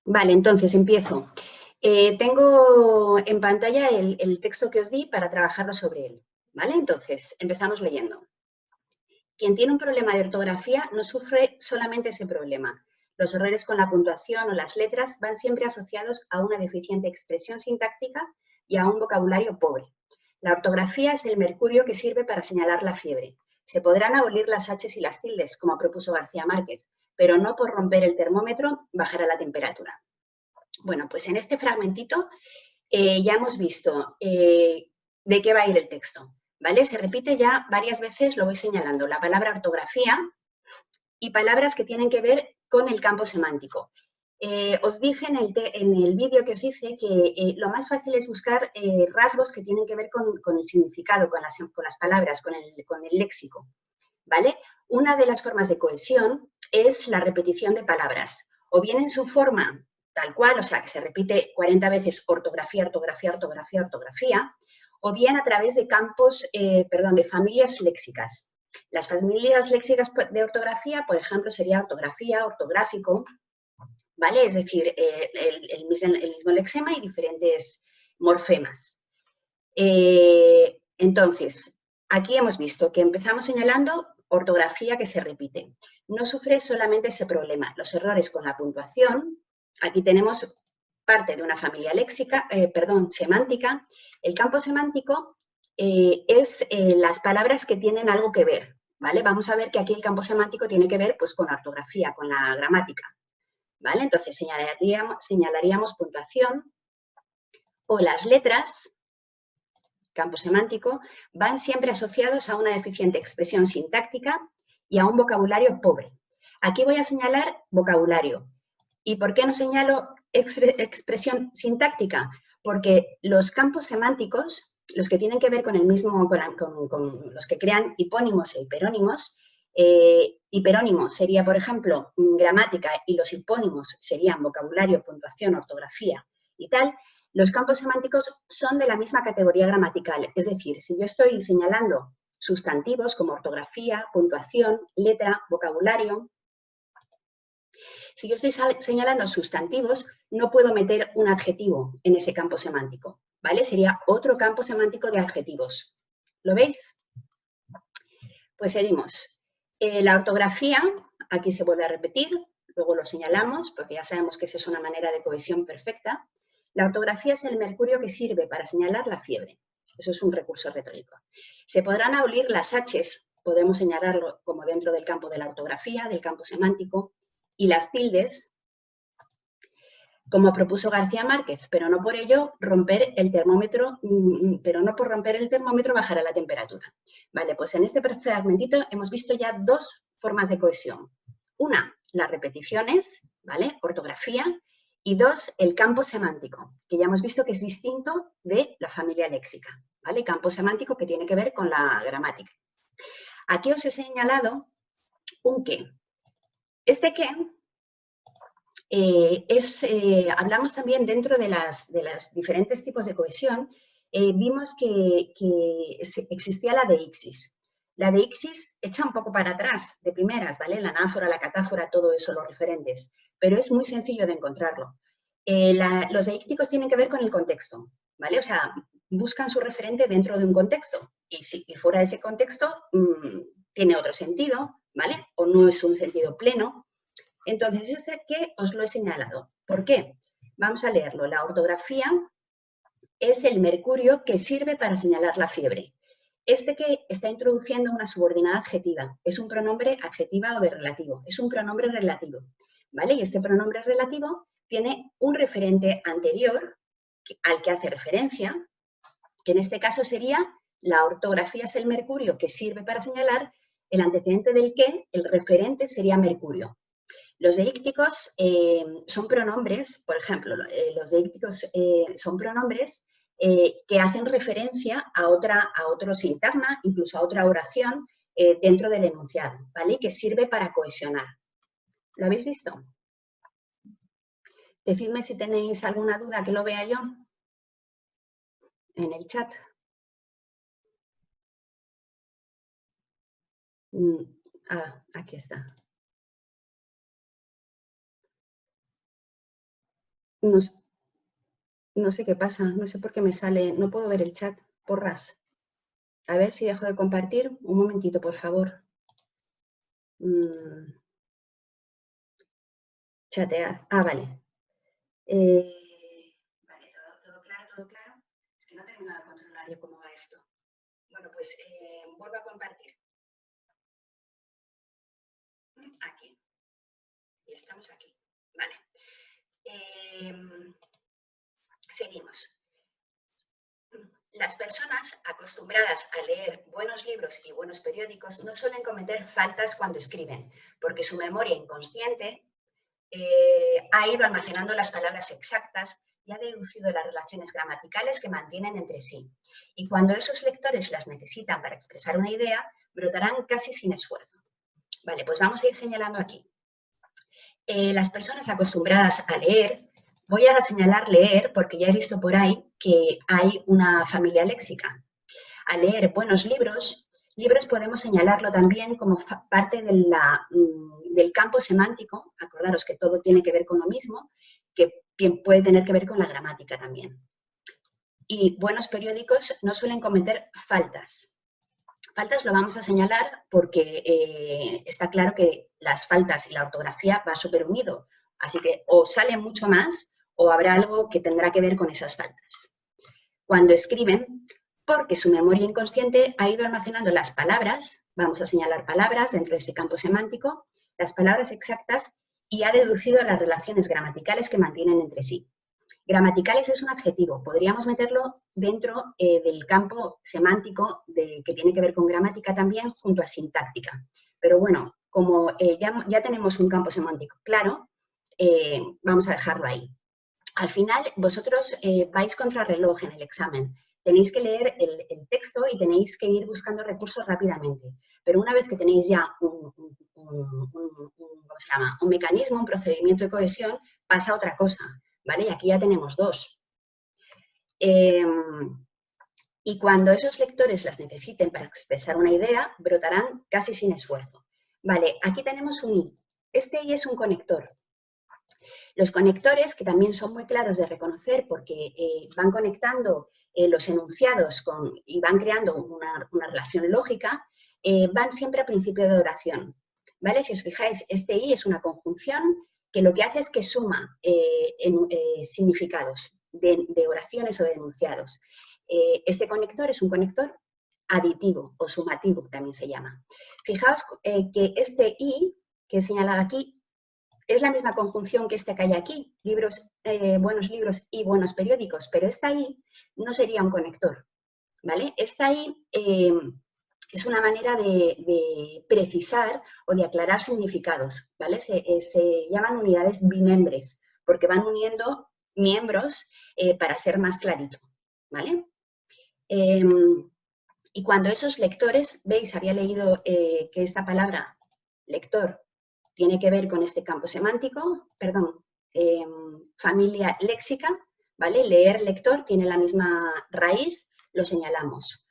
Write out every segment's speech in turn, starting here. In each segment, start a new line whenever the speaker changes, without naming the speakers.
Vale, entonces empiezo. Tengo en pantalla el texto que os di para trabajarlo sobre él. ¿Vale? Entonces, empezamos leyendo. Quien tiene un problema de ortografía no sufre solamente ese problema. Los errores con la puntuación o las letras van siempre asociados a una deficiente expresión sintáctica y a un vocabulario pobre. La ortografía es el mercurio que sirve para señalar la fiebre. Se podrán abolir las H's y las tildes, como propuso García Márquez, pero no por romper el termómetro bajará la temperatura. Bueno, pues en este fragmentito ya hemos visto de qué va a ir el texto, ¿vale? Se repite ya varias veces, lo voy señalando, la palabra ortografía y palabras que tienen que ver con el campo semántico. Os dije en el vídeo que os hice que lo más fácil es buscar rasgos que tienen que ver con el significado, con las palabras, con el léxico, ¿vale? Una de las formas de cohesión es la repetición de palabras, o bien en su forma tal cual, o sea, que se repite 40 veces ortografía, ortografía, ortografía, ortografía, o bien a través de campos, de familias léxicas. Las familias léxicas de ortografía, por ejemplo, sería ortografía, ortográfico, ¿vale? Es decir, el mismo lexema y diferentes morfemas. Entonces, aquí hemos visto que empezamos señalando ortografía que se repite. No sufre solamente ese problema. Los errores con la puntuación, aquí tenemos parte de una familia semántica. El campo semántico es las palabras que tienen algo que ver, ¿vale? Vamos a ver que aquí el campo semántico tiene que ver pues, con la ortografía, con la gramática, ¿vale? Entonces señalaríamos puntuación o las letras, campo semántico, van siempre asociados a una deficiente expresión sintáctica y a un vocabulario pobre. Aquí voy a señalar vocabulario. ¿Y por qué no señalo expresión sintáctica? Porque los campos semánticos, los que tienen que ver con el mismo, con los que crean hipónimos e hiperónimos, hiperónimo sería, por ejemplo, gramática y los hipónimos serían vocabulario, puntuación, ortografía y tal. Los campos semánticos son de la misma categoría gramatical, es decir, si yo estoy señalando sustantivos como ortografía, puntuación, letra, vocabulario, si yo estoy señalando sustantivos, no puedo meter un adjetivo en ese campo semántico, ¿vale? Sería otro campo semántico de adjetivos. ¿Lo veis? Pues seguimos. La ortografía, aquí se vuelve a repetir, luego lo señalamos porque ya sabemos que esa es una manera de cohesión perfecta. La ortografía es el mercurio que sirve para señalar la fiebre. Eso es un recurso retórico. Se podrán abolir las H's, podemos señalarlo como dentro del campo de la ortografía, del campo semántico, y las tildes, como propuso García Márquez, pero no por ello romper el termómetro, pero no por romper el termómetro bajará la temperatura. Vale, pues en este fragmentito hemos visto ya dos formas de cohesión. Una, las repeticiones, ¿vale? Ortografía, y dos, el campo semántico, que ya hemos visto que es distinto de la familia léxica, ¿vale? Campo semántico que tiene que ver con la gramática. Aquí os he señalado un qué. Este qué hablamos también dentro de los diferentes tipos de cohesión, vimos que existía la deixis. La deixis echa un poco para atrás, de primeras, ¿vale? La anáfora, la catáfora, todo eso, los referentes, pero es muy sencillo de encontrarlo. Los deícticos tienen que ver con el contexto, ¿vale? O sea, buscan su referente dentro de un contexto y si fuera de ese contexto tiene otro sentido, ¿vale? O no es un sentido pleno. Entonces, este que os lo he señalado. ¿Por qué? Vamos a leerlo. La ortografía es el mercurio que sirve para señalar la fiebre. Este que está introduciendo una subordinada adjetiva. Es un pronombre adjetiva o de relativo. Es un pronombre relativo. ¿Vale? Y este pronombre relativo tiene un referente anterior al que hace referencia, que en este caso sería la ortografía es el mercurio que sirve para señalar el antecedente del que, el referente sería mercurio. Los deícticos son pronombres, por ejemplo, los deícticos son pronombres que hacen referencia a otro sintagma, incluso a otra oración dentro del enunciado, ¿vale? Que sirve para cohesionar. ¿Lo habéis visto? Decidme si tenéis alguna duda que lo vea yo en el chat. Aquí está. No, no sé qué pasa, no sé por qué me sale, no puedo ver el chat, porras. A ver si dejo de compartir. Un momentito, por favor. Chatear. Ah, vale. Vale, todo claro, todo claro. Es que no he terminado de controlar yo cómo va esto. Bueno, pues vuelvo a compartir. Aquí. Y estamos aquí. Vale. Seguimos. Las personas acostumbradas a leer buenos libros y buenos periódicos no suelen cometer faltas cuando escriben, porque su memoria inconsciente ha ido almacenando las palabras exactas y ha deducido las relaciones gramaticales que mantienen entre sí. Y cuando esos lectores las necesitan para expresar una idea, brotarán casi sin esfuerzo. Vale, pues vamos a ir señalando aquí. Las personas acostumbradas a leer, voy a señalar leer porque ya he visto por ahí que hay una familia léxica. A leer buenos libros, libros podemos señalarlo también como parte del campo semántico, acordaros que todo tiene que ver con lo mismo, que puede tener que ver con la gramática también. Y buenos periódicos no suelen cometer faltas. Faltas lo vamos a señalar porque está claro que las faltas y la ortografía va súper unido, así que o sale mucho más o habrá algo que tendrá que ver con esas faltas. Cuando escriben, porque su memoria inconsciente ha ido almacenando las palabras, vamos a señalar palabras dentro de ese campo semántico, las palabras exactas y ha deducido las relaciones gramaticales que mantienen entre sí. Gramaticales es un adjetivo, podríamos meterlo dentro del campo semántico que tiene que ver con gramática también junto a sintáctica. Pero bueno, como ya tenemos un campo semántico claro, vamos a dejarlo ahí. Al final, vosotros vais contra reloj en el examen. Tenéis que leer el texto y tenéis que ir buscando recursos rápidamente. Pero una vez que tenéis ya un mecanismo, un procedimiento de cohesión, pasa otra cosa, ¿vale? Y aquí ya tenemos dos. Y cuando esos lectores las necesiten para expresar una idea, brotarán casi sin esfuerzo. Vale, aquí tenemos un i. Este i es un conector. Los conectores, que también son muy claros de reconocer porque van conectando los enunciados y van creando una relación lógica, van siempre a principio de oración. ¿Vale? Si os fijáis, este i es una conjunción que lo que hace es que suma significados de oraciones o de enunciados. Este conector es un conector aditivo o sumativo, también se llama. Fijaos que este i, que he señalado aquí, es la misma conjunción que esta que hay aquí, buenos libros y buenos periódicos, pero esta I no sería un conector, ¿vale? Esta I es una manera de precisar o de aclarar significados, ¿vale? Se llaman unidades bimembres, porque van uniendo miembros para ser más clarito, ¿vale? Y cuando esos lectores, veis, había leído que esta palabra lector tiene que ver con este campo semántico, perdón, familia léxica, ¿vale? Leer, lector, tiene la misma raíz, lo señalamos.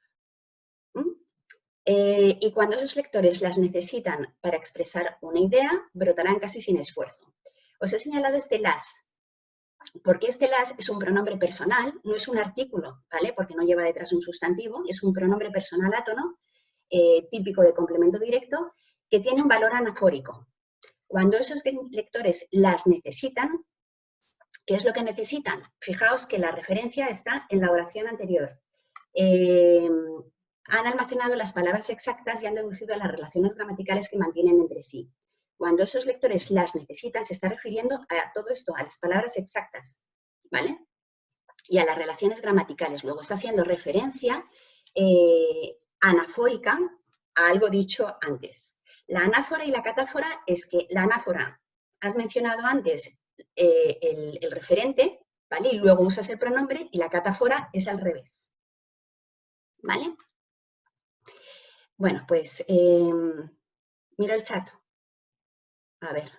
Y cuando esos lectores las necesitan para expresar una idea, brotarán casi sin esfuerzo. Os he señalado este las, porque este las es un pronombre personal, no es un artículo, ¿vale? Porque no lleva detrás un sustantivo, es un pronombre personal átono, típico de complemento directo, que tiene un valor anafórico. Cuando esos lectores las necesitan, ¿qué es lo que necesitan? Fijaos que la referencia está en la oración anterior. Han almacenado las palabras exactas y han deducido las relaciones gramaticales que mantienen entre sí. Cuando esos lectores las necesitan, se está refiriendo a todo esto, a las palabras exactas, ¿vale? Y a las relaciones gramaticales. Luego está haciendo referencia anafórica a algo dicho antes. La anáfora y la catáfora es que la anáfora, has mencionado antes el referente, ¿vale? Y luego usas el pronombre, y la catáfora es al revés, ¿vale? Bueno, pues miro el chat. A ver.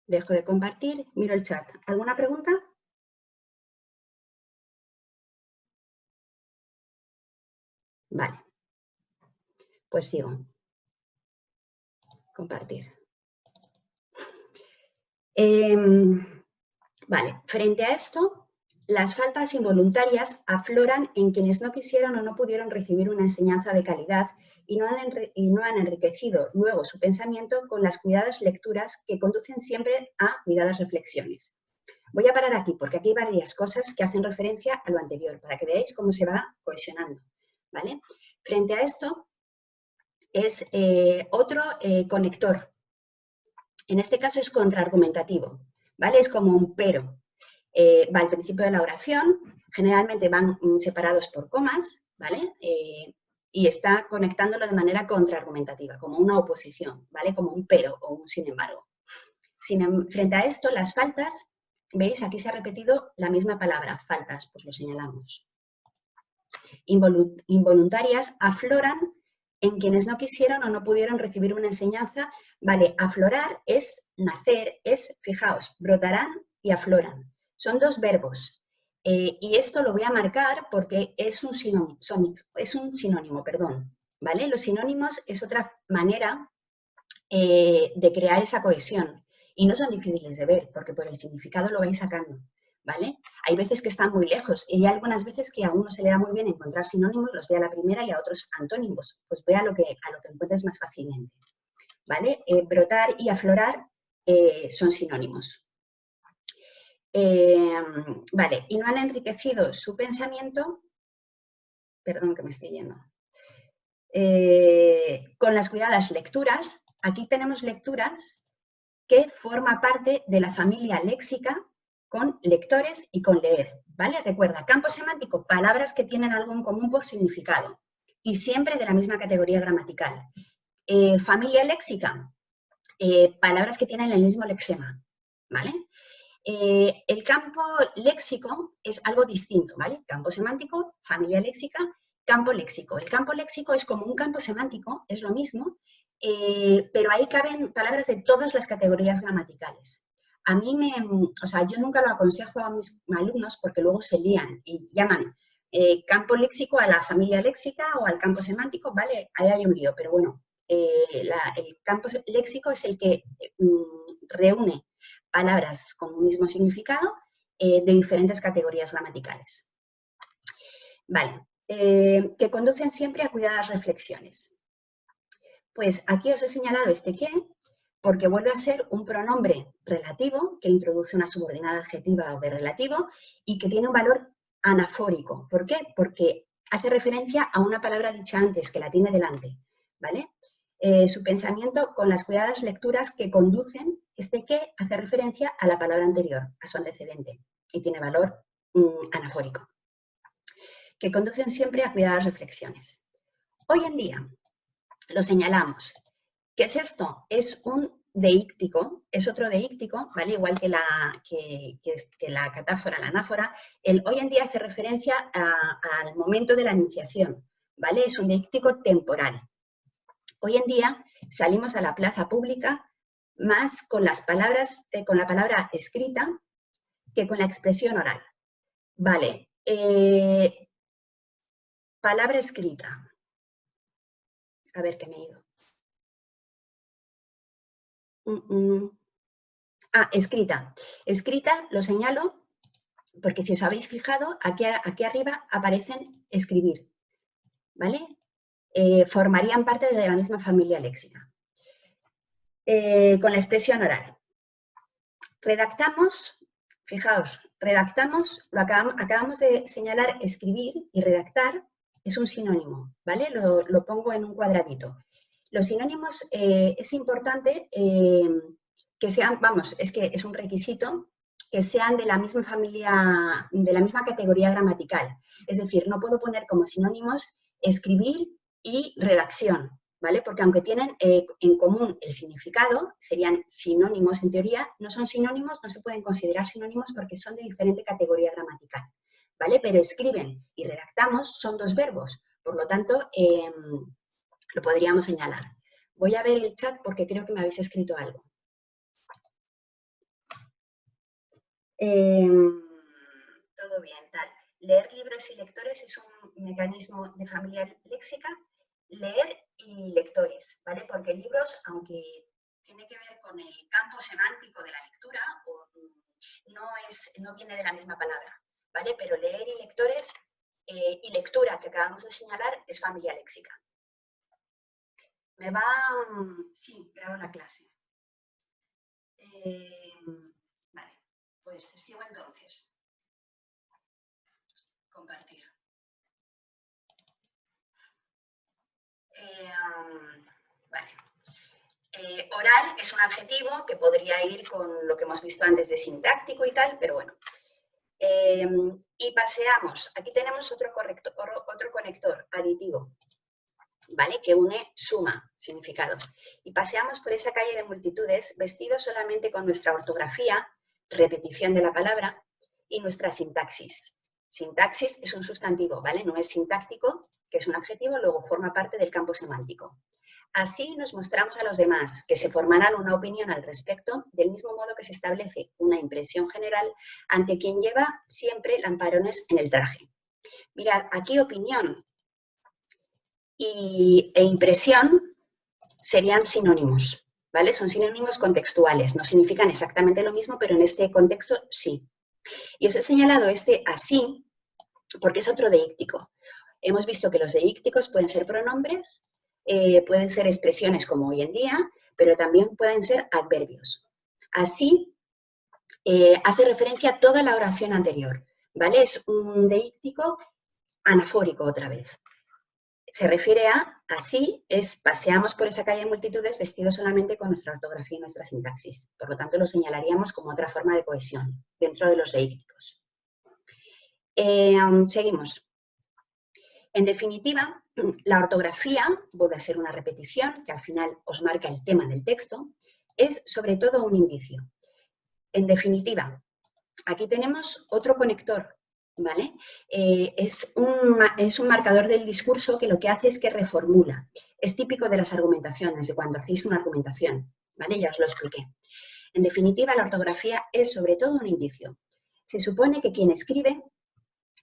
Dejo de compartir, miro el chat. ¿Alguna pregunta? Vale. Pues sigo. Compartir. Vale, frente a esto, las faltas involuntarias afloran en quienes no quisieron o no pudieron recibir una enseñanza de calidad y no han enriquecido luego su pensamiento con las cuidadas lecturas que conducen siempre a cuidadas reflexiones. Voy a parar aquí porque aquí hay varias cosas que hacen referencia a lo anterior para que veáis cómo se va cohesionando, ¿vale? Frente a esto es otro conector. En este caso es contraargumentativo, ¿vale? Es como un pero. Va al principio de la oración, generalmente van separados por comas, ¿vale? Y está conectándolo de manera contraargumentativa, como una oposición, ¿vale? Como un pero o un sin embargo. Frente a esto, las faltas, ¿veis? Aquí se ha repetido la misma palabra, faltas, pues lo señalamos. Involuntarias afloran en quienes no quisieron o no pudieron recibir una enseñanza. Vale, aflorar es nacer, fijaos, brotarán y afloran. Son dos verbos. Y esto lo voy a marcar porque es un sinónimo, perdón. ¿Vale? Los sinónimos es otra manera de crear esa cohesión. Y no son difíciles de ver, porque por el significado lo vais sacando, ¿vale? Hay veces que están muy lejos y hay algunas veces que a uno se le da muy bien encontrar sinónimos, los ve a la primera y a otros antónimos. Pues ve a lo que encuentres más fácilmente, ¿vale? Brotar y aflorar son sinónimos. Vale, y no han enriquecido su pensamiento, perdón que me estoy yendo, con las cuidadas lecturas. Aquí tenemos lecturas que forma parte de la familia léxica con lectores y con leer, ¿vale? Recuerda, campo semántico, palabras que tienen algo en común por significado y siempre de la misma categoría gramatical. Familia léxica, palabras que tienen el mismo lexema, ¿vale? El campo léxico es algo distinto, ¿vale? Campo semántico, familia léxica, campo léxico. El campo léxico es como un campo semántico, es lo mismo, pero ahí caben palabras de todas las categorías gramaticales. A mí yo nunca lo aconsejo a mis alumnos porque luego se lían y llaman campo léxico a la familia léxica o al campo semántico, ¿vale? Ahí hay un lío, pero bueno, el campo léxico es el que reúne palabras con un mismo significado de diferentes categorías gramaticales. Vale, que conducen siempre a cuidadas reflexiones. Pues aquí os he señalado este que, porque vuelve a ser un pronombre relativo que introduce una subordinada adjetiva de relativo y que tiene un valor anafórico. ¿Por qué? Porque hace referencia a una palabra dicha antes, que la tiene delante, ¿vale? Su pensamiento con las cuidadas lecturas que conducen, este que hace referencia a la palabra anterior, a su antecedente, y tiene valor anafórico. Que conducen siempre a cuidadas reflexiones. Hoy en día, lo señalamos. ¿Qué es esto? Es un deíctico, es otro deíctico, ¿vale? Igual que la catáfora, la anáfora. El hoy en día hace referencia al momento de la enunciación, ¿vale? Es un deíctico temporal. Hoy en día salimos a la plaza pública más con las palabras, con la palabra escrita que con la expresión oral. Vale. Palabra escrita. A ver, que me he ido. Escrita. Escrita, lo señalo, porque si os habéis fijado, aquí arriba aparecen escribir, ¿vale? Formarían parte de la misma familia léxica. Con la expresión oral. Redactamos, fijaos, redactamos, acabamos de señalar escribir y redactar, es un sinónimo, ¿vale? Lo pongo en un cuadradito. Los sinónimos es importante que sean, es que es un requisito, que sean de la misma familia, de la misma categoría gramatical. Es decir, no puedo poner como sinónimos escribir y redacción, ¿vale? Porque aunque tienen en común el significado, serían sinónimos en teoría, no son sinónimos, no se pueden considerar sinónimos porque son de diferente categoría gramatical, ¿vale? Pero escriben y redactamos son dos verbos, por lo tanto, lo podríamos señalar. Voy a ver el chat porque creo que me habéis escrito algo. Todo bien, tal. Leer libros y lectores es un mecanismo de familia léxica. Leer y lectores, ¿vale? Porque libros, aunque tiene que ver con el campo semántico de la lectura, no viene de la misma palabra, ¿vale? Pero leer y lectores y lectura que acabamos de señalar es familia léxica. Sí, grabo la clase. Vale, pues sigo entonces. Compartir. Vale. Oral es un adjetivo que podría ir con lo que hemos visto antes de sintáctico y tal, pero bueno. Y paseamos. Aquí tenemos otro conector aditivo, ¿vale? Que suma significados. Y paseamos por esa calle de multitudes vestidos solamente con nuestra ortografía, repetición de la palabra, y nuestra sintaxis. Sintaxis es un sustantivo, ¿vale? No es sintáctico, que es un adjetivo, luego forma parte del campo semántico. Así nos mostramos a los demás, que se formarán una opinión al respecto, del mismo modo que se establece una impresión general ante quien lleva siempre lamparones en el traje. Mirad, aquí opinión e impresión serían sinónimos, ¿vale? Son sinónimos contextuales, no significan exactamente lo mismo, pero en este contexto sí. Y os he señalado este así porque es otro deíctico. Hemos visto que los deícticos pueden ser pronombres, pueden ser expresiones como hoy en día, pero también pueden ser adverbios. Así, hace referencia a toda la oración anterior, ¿vale? Es un deíctico anafórico otra vez. Se refiere a, así, paseamos por esa calle de multitudes vestidos solamente con nuestra ortografía y nuestra sintaxis. Por lo tanto, lo señalaríamos como otra forma de cohesión dentro de los deícticos. Seguimos. En definitiva, la ortografía, vuelve a ser una repetición que al final os marca el tema del texto, es sobre todo un indicio. En definitiva, aquí tenemos otro conector, ¿vale? Es un marcador del discurso que lo que hace es que reformula. Es típico de las argumentaciones, de cuando hacéis una argumentación, ¿vale? Ya os lo expliqué. En definitiva, la ortografía es sobre todo un indicio. Se supone que quien escribe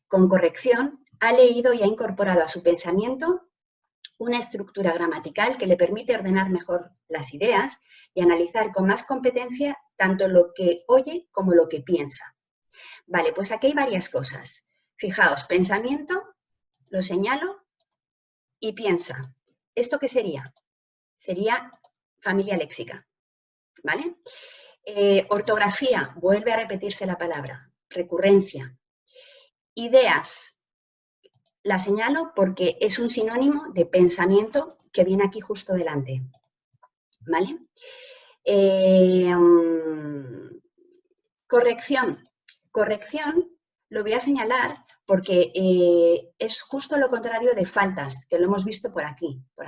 con corrección ha leído y ha incorporado a su pensamiento una estructura gramatical que le permite ordenar mejor las ideas y analizar con más competencia tanto lo que oye como lo que piensa. Vale, pues aquí hay varias cosas. Fijaos, pensamiento, lo señalo, y piensa. ¿Esto qué sería? Sería familia léxica, ¿vale? Ortografía, vuelve a repetirse la palabra. Recurrencia. Ideas, la señalo porque es un sinónimo de pensamiento que viene aquí justo delante, ¿vale? Corrección. Corrección lo voy a señalar porque es justo lo contrario de faltas, que lo hemos visto por aquí, por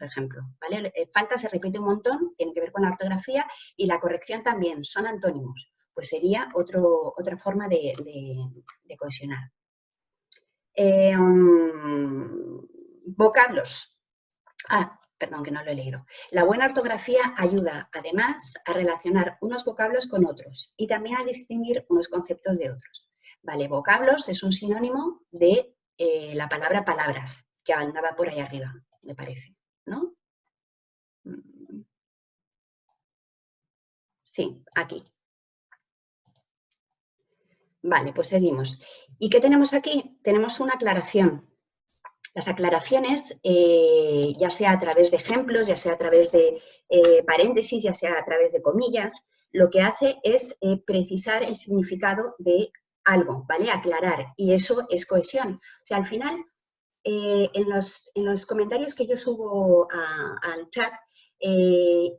ejemplo, ¿vale? Falta se repite un montón, tiene que ver con la ortografía, y la corrección también, son antónimos. Pues sería otra forma de cohesionar. Vocablos. Perdón, que no lo he leído. La buena ortografía ayuda, además, a relacionar unos vocablos con otros y también a distinguir unos conceptos de otros. Vale, vocablos es un sinónimo de la palabra palabras, que andaba por ahí arriba, me parece, ¿no? Sí, aquí. Vale, pues seguimos. ¿Y qué tenemos aquí? Tenemos una aclaración. Las aclaraciones, ya sea a través de ejemplos, ya sea a través de paréntesis, ya sea a través de comillas, lo que hace es precisar el significado de algo, ¿vale? Aclarar, y eso es cohesión. O sea, al final, en los comentarios que yo subo al chat,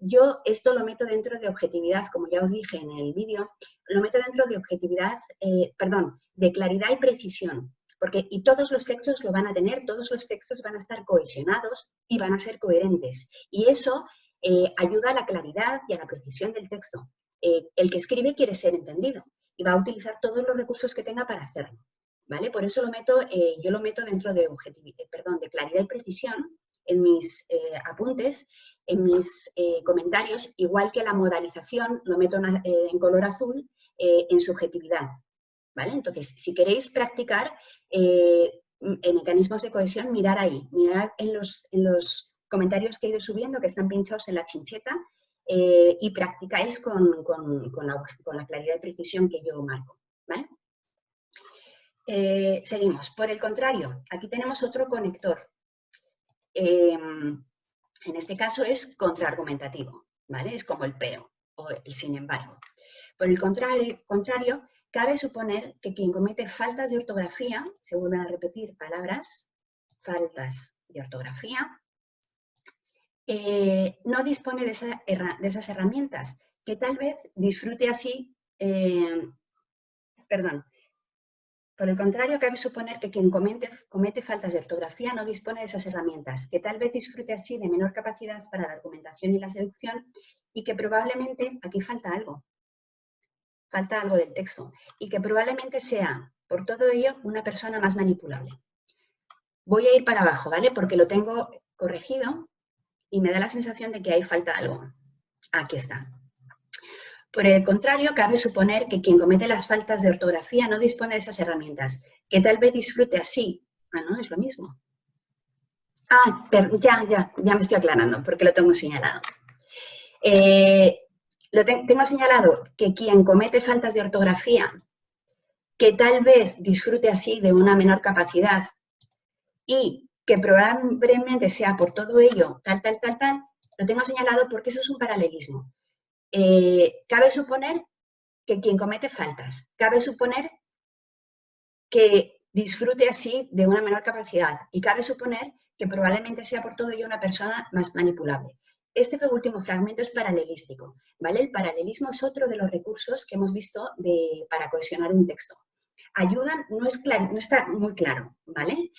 yo esto lo meto dentro de objetividad, como ya os dije en el vídeo, lo meto dentro de objetividad, de claridad y precisión. Y todos los textos lo van a tener, todos los textos van a estar cohesionados y van a ser coherentes. Y eso ayuda a la claridad y a la precisión del texto. El que escribe quiere ser entendido y va a utilizar todos los recursos que tenga para hacerlo, ¿vale? Por eso yo lo meto dentro de claridad y precisión en mis apuntes, en mis comentarios, igual que la modalización lo meto en color azul en subjetividad. ¿Vale? Entonces, si queréis practicar mecanismos de cohesión, mirad ahí, mirad en los comentarios que he ido subiendo, que están pinchados en la chincheta, y practicáis con la claridad y precisión que yo marco, ¿vale? Seguimos. Por el contrario, aquí tenemos otro conector. En este caso es contraargumentativo, ¿vale? Es como el pero o el sin embargo. Por el contrario, cabe suponer que quien comete faltas de ortografía, se vuelven a repetir palabras, faltas de ortografía, no dispone de esas herramientas, que tal vez disfrute así, por el contrario, cabe suponer que quien comete faltas de ortografía no dispone de esas herramientas, que tal vez disfrute así de menor capacidad para la argumentación y la seducción y que probablemente, aquí falta algo del texto, y que probablemente sea, por todo ello, una persona más manipulable. Voy a ir para abajo, ¿vale? Porque lo tengo corregido y me da la sensación de que ahí falta algo. Aquí está. Por el contrario, cabe suponer que quien comete las faltas de ortografía no dispone de esas herramientas, que tal vez disfrute así. Ah, no, es lo mismo. Ah, pero ya me estoy aclarando, porque lo tengo señalado. Tengo señalado que quien comete faltas de ortografía, que tal vez disfrute así de una menor capacidad y que probablemente sea por todo ello tal, lo tengo señalado porque eso es un paralelismo. Cabe suponer que quien comete faltas, cabe suponer que disfrute así de una menor capacidad y cabe suponer que probablemente sea por todo ello una persona más manipulable. Este último fragmento es paralelístico, ¿vale? El paralelismo es otro de los recursos que hemos visto para cohesionar un texto. Ayudan, no está muy claro, ¿vale?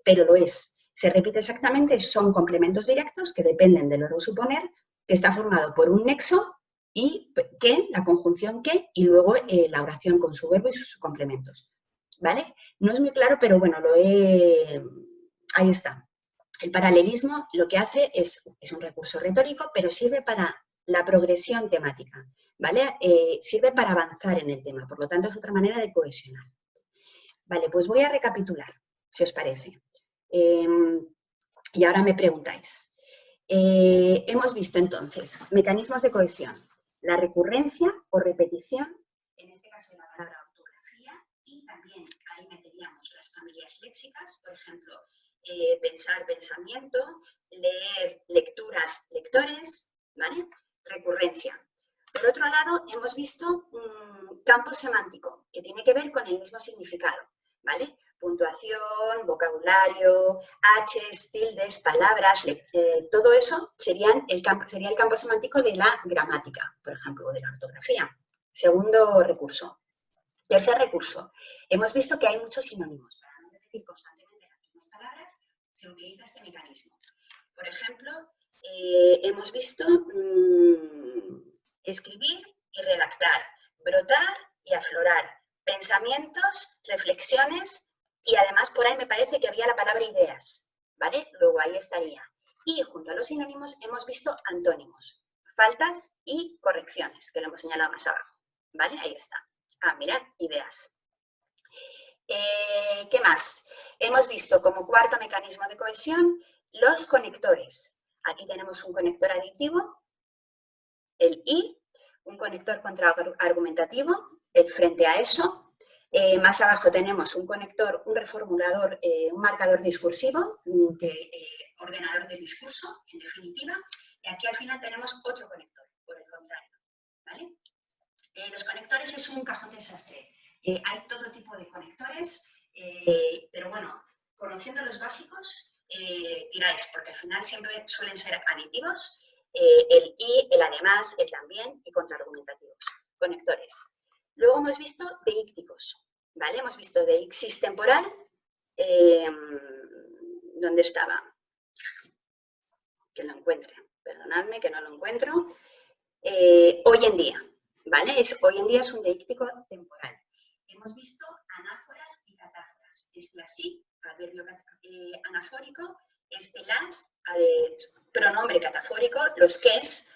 Pero lo es. Se repite exactamente, son complementos directos que dependen del verbo suponer, que está formado por un nexo y que, la conjunción que, y luego la oración con su verbo y sus complementos, ¿vale? No es muy claro, pero bueno, ahí está. El paralelismo lo que hace es un recurso retórico, pero sirve para la progresión temática, ¿vale? Sirve para avanzar en el tema, por lo tanto es otra manera de cohesionar. Vale, pues voy a recapitular, si os parece. Y ahora me preguntáis. Hemos visto entonces mecanismos de cohesión, la recurrencia o repetición, en este caso de la palabra ortografía, y también ahí meteríamos las familias léxicas, por ejemplo, pensar, pensamiento, leer, lecturas, lectores, ¿vale? Recurrencia. Por otro lado, hemos visto campo semántico, que tiene que ver con el mismo significado, ¿vale? Puntuación, vocabulario, H's, tildes, palabras, todo eso sería el campo semántico de la gramática, por ejemplo, o de la ortografía. Segundo recurso. Tercer recurso. Hemos visto que hay muchos sinónimos. Para no repetir constantemente las mismas palabras, se utiliza este mecanismo. Por ejemplo, hemos visto escribir y redactar, brotar y aflorar, pensamientos, reflexiones, y además por ahí me parece que había la palabra ideas, ¿vale? Luego ahí estaría. Y junto a los sinónimos hemos visto antónimos, faltas y correcciones, que lo hemos señalado más abajo, ¿vale? Ahí está. Ah, mirad, ideas. ¿Qué más? Hemos visto como cuarto mecanismo de cohesión los conectores. Aquí tenemos un conector aditivo, el y, un conector contraargumentativo, el frente a eso. Más abajo tenemos un conector, un reformulador, un marcador discursivo, ordenador de discurso, en definitiva. Y aquí al final tenemos otro conector, por el contrario, ¿vale? Los conectores es un cajón desastre. Hay todo tipo de conectores, pero bueno, conociendo los básicos, diráis, porque al final siempre suelen ser aditivos, el y, el además, el también y contraargumentativos, conectores. Luego hemos visto deícticos, ¿vale? Hemos visto deixis temporal, ¿dónde estaba? Que lo encuentre, perdonadme que no lo encuentro. Hoy en día, ¿vale? Hoy en día es un deíctico temporal. Hemos visto anáforas y catáforas. Este así, adverbio anafórico, este las, pronombre catafórico, los ques,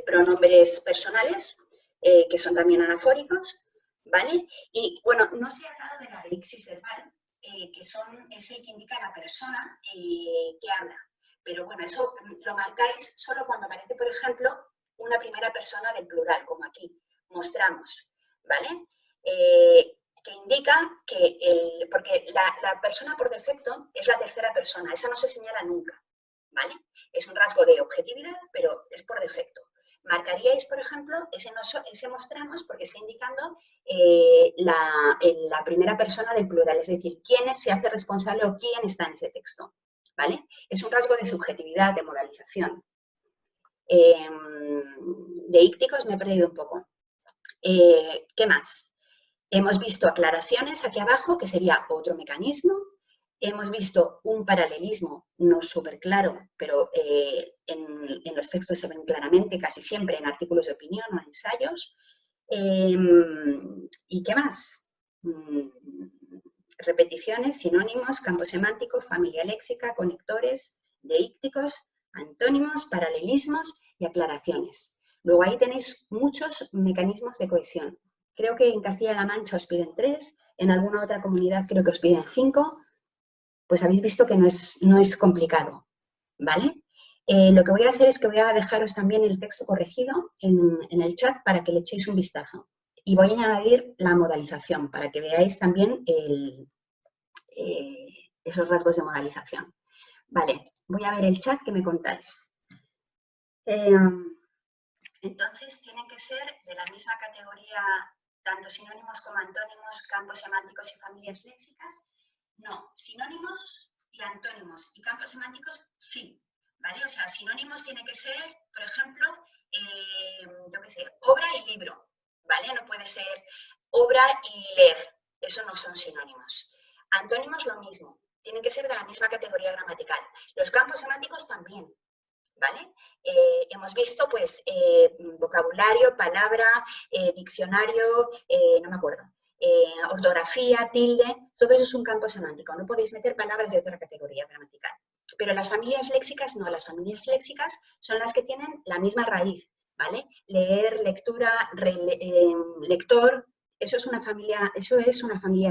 pronombres personales, que son también anafóricos, ¿vale? Y bueno, no se ha hablado de la deixis verbal, que es el que indica la persona que habla. Pero pero bueno, eso lo marcáis solo cuando aparece, por ejemplo, una primera persona del plural, como aquí mostramos, ¿vale? Que indica que porque la persona por defecto es la tercera persona, esa no se señala nunca, ¿vale? Es un rasgo de objetividad, pero es por defecto. Marcaríais, por ejemplo, ese mostramos porque está indicando la primera persona del plural, es decir, quién se hace responsable o quién está en ese texto, ¿vale? Es un rasgo de subjetividad, de modalización. De ícticos me he perdido un poco. ¿Qué más? Hemos visto aclaraciones aquí abajo, que sería otro mecanismo. Hemos visto un paralelismo, no súper claro, pero en los textos se ven claramente, casi siempre en artículos de opinión o en ensayos. ¿Y qué más? Repeticiones, sinónimos, campo semántico, familia léxica, conectores, deícticos, antónimos, paralelismos y aclaraciones. Luego ahí tenéis muchos mecanismos de cohesión. Creo que en Castilla-La Mancha os piden 3, en alguna otra comunidad creo que os piden 5, pues habéis visto que no es complicado, ¿vale? Lo que voy a hacer es que voy a dejaros también el texto corregido en el chat para que le echéis un vistazo. Y voy a añadir la modalización para que veáis también esos rasgos de modalización. Vale, voy a ver el chat que me contáis. Entonces, tienen que ser de la misma categoría, tanto sinónimos como antónimos, campos semánticos y familias léxicas. No, sinónimos y antónimos y campos semánticos, sí, ¿vale? O sea, sinónimos tiene que ser, por ejemplo, yo qué sé, obra y libro, ¿vale? No puede ser obra y leer, eso no son sinónimos. Antónimos lo mismo, tienen que ser de la misma categoría gramatical. Los campos semánticos también, ¿vale? Hemos visto, pues, vocabulario, palabra, diccionario, no me acuerdo, ortografía, tilde, todo eso es un campo semántico. No podéis meter palabras de otra categoría gramatical. Pero las familias léxicas no, las familias léxicas son las que tienen la misma raíz, ¿vale? Leer, lectura, lector, eso es una familia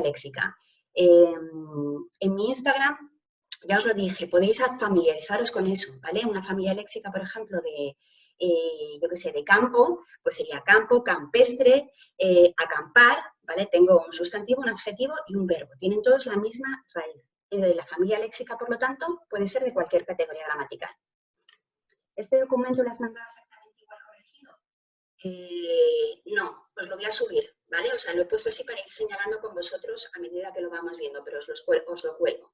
léxica. En mi Instagram, ya os lo dije, podéis familiarizaros con eso, ¿vale? Una familia léxica, por ejemplo, yo qué sé, de campo, pues sería campo, campestre, acampar, ¿vale? Tengo un sustantivo, un adjetivo y un verbo. Tienen todos la misma raíz. La familia léxica, por lo tanto, puede ser de cualquier categoría gramatical. ¿Este documento lo has mandado exactamente igual corregido? No, os lo voy a subir, ¿vale? O sea, lo he puesto así para ir señalando con vosotros a medida que lo vamos viendo, pero os lo cuelgo.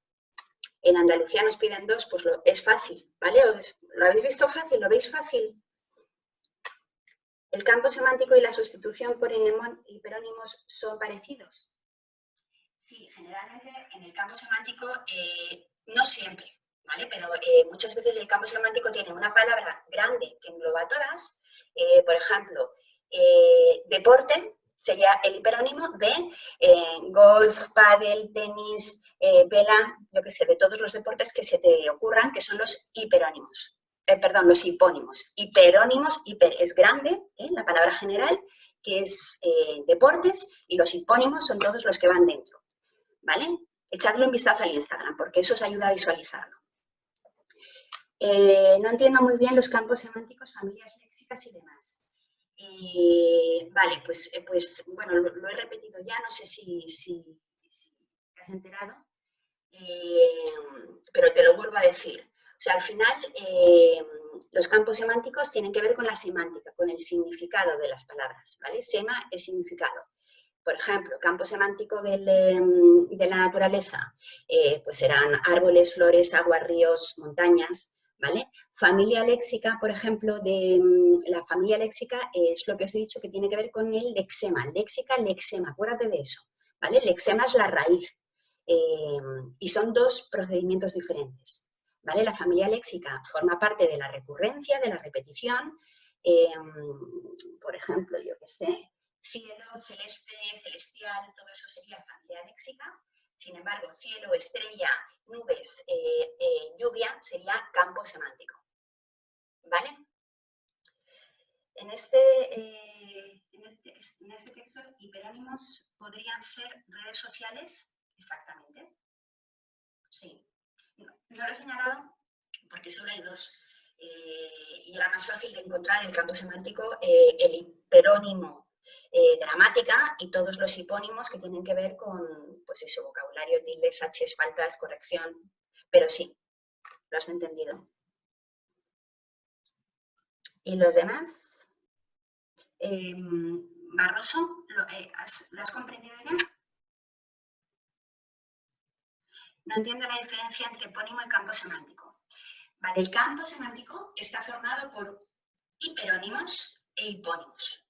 En Andalucía nos piden 2, pues es fácil, ¿vale? ¿Lo habéis visto fácil? ¿Lo veis fácil? ¿El campo semántico y la sustitución por hiperónimos son parecidos? Sí, generalmente en el campo semántico no siempre, ¿vale? Pero muchas veces el campo semántico tiene una palabra grande que engloba todas. Por ejemplo, deporte sería el hiperónimo de golf, pádel, tenis, vela, yo qué sé, de todos los deportes que se te ocurran, que son los hiperónimos. Perdón, los hipónimos. Hiperónimos, hiper es grande, la palabra general, que es deportes, y los hipónimos son todos los que van dentro, ¿vale? Echadle un vistazo al Instagram, porque eso os ayuda a visualizarlo. No entiendo muy bien los campos semánticos, familias léxicas y demás. Vale, pues bueno, lo he repetido ya, no sé si te has enterado, pero te lo vuelvo a decir. O sea, al final, los campos semánticos tienen que ver con la semántica, con el significado de las palabras, ¿vale? Sema es significado. Por ejemplo, campo semántico de la naturaleza, pues serán árboles, flores, aguas, ríos, montañas, ¿vale? Familia léxica, por ejemplo, la familia léxica es lo que os he dicho que tiene que ver con el lexema, léxica, lexema, acuérdate de eso, ¿vale? Lexema es la raíz y son 2 procedimientos diferentes, ¿vale? La familia léxica forma parte de la recurrencia, de la repetición, por ejemplo, yo qué sé, cielo, celeste, celestial, todo eso sería familia léxica. Sin embargo, cielo, estrella, nubes, lluvia sería campo semántico, ¿vale? En este texto, hiperónimos podrían ser redes sociales, exactamente. Sí. No lo he señalado porque solo hay dos. Y era más fácil de encontrar el campo semántico, el hiperónimo, gramática y todos los hipónimos que tienen que ver con, pues eso, vocabulario, tildes, h's, faltas, corrección. Pero sí, lo has entendido. ¿Y los demás? Barroso, ¿lo has comprendido ya? No entiendo la diferencia entre epónimo y campo semántico. Vale, el campo semántico está formado por hiperónimos e hipónimos.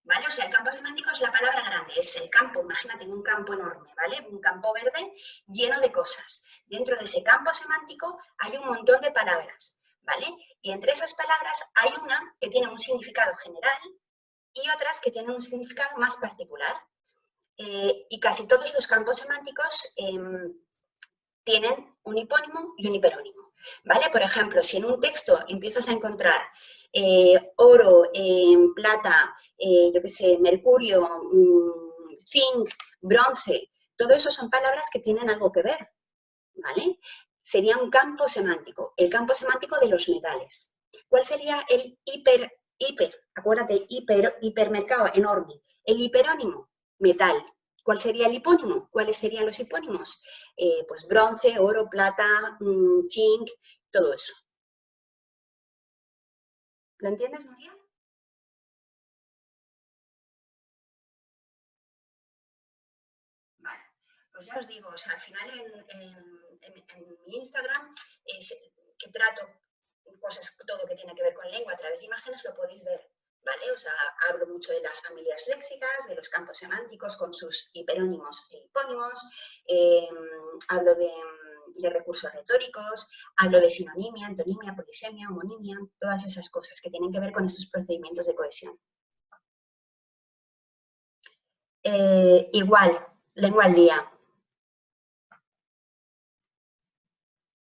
¿Vale? O sea, el campo semántico es la palabra grande, es el campo, imagínate un campo enorme, ¿vale? Un campo verde lleno de cosas. Dentro de ese campo semántico hay un montón de palabras, ¿vale? Y entre esas palabras hay una que tiene un significado general y otras que tienen un significado más particular. Y casi todos los campos semánticos tienen un hipónimo y un hiperónimo, ¿vale? Por ejemplo, si en un texto empiezas a encontrar oro, plata, yo qué sé, mercurio, zinc, bronce, todo eso son palabras que tienen algo que ver, ¿vale? Sería un campo semántico, el campo semántico de los metales. ¿Cuál sería el acuérdate, hipermercado, enorme? El hiperónimo, metal. ¿Cuál sería el hipónimo? ¿Cuáles serían los hipónimos? Pues bronce, oro, plata, zinc, todo eso. ¿Lo entiendes, María? Vale, pues ya os digo, o sea, al final en mi Instagram es que trato cosas, todo que tiene que ver con lengua a través de imágenes, lo podéis ver, ¿vale? O sea, hablo mucho de las familias léxicas, de los campos semánticos con sus hiperónimos e hipónimos, hablo de recursos retóricos, hablo de sinonimia, antonimia, polisemia, homonimia, todas esas cosas que tienen que ver con estos procedimientos de cohesión. Igual, lengua al día,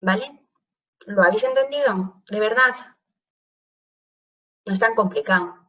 ¿vale? ¿Lo habéis entendido? ¿De verdad? No es tan complicado.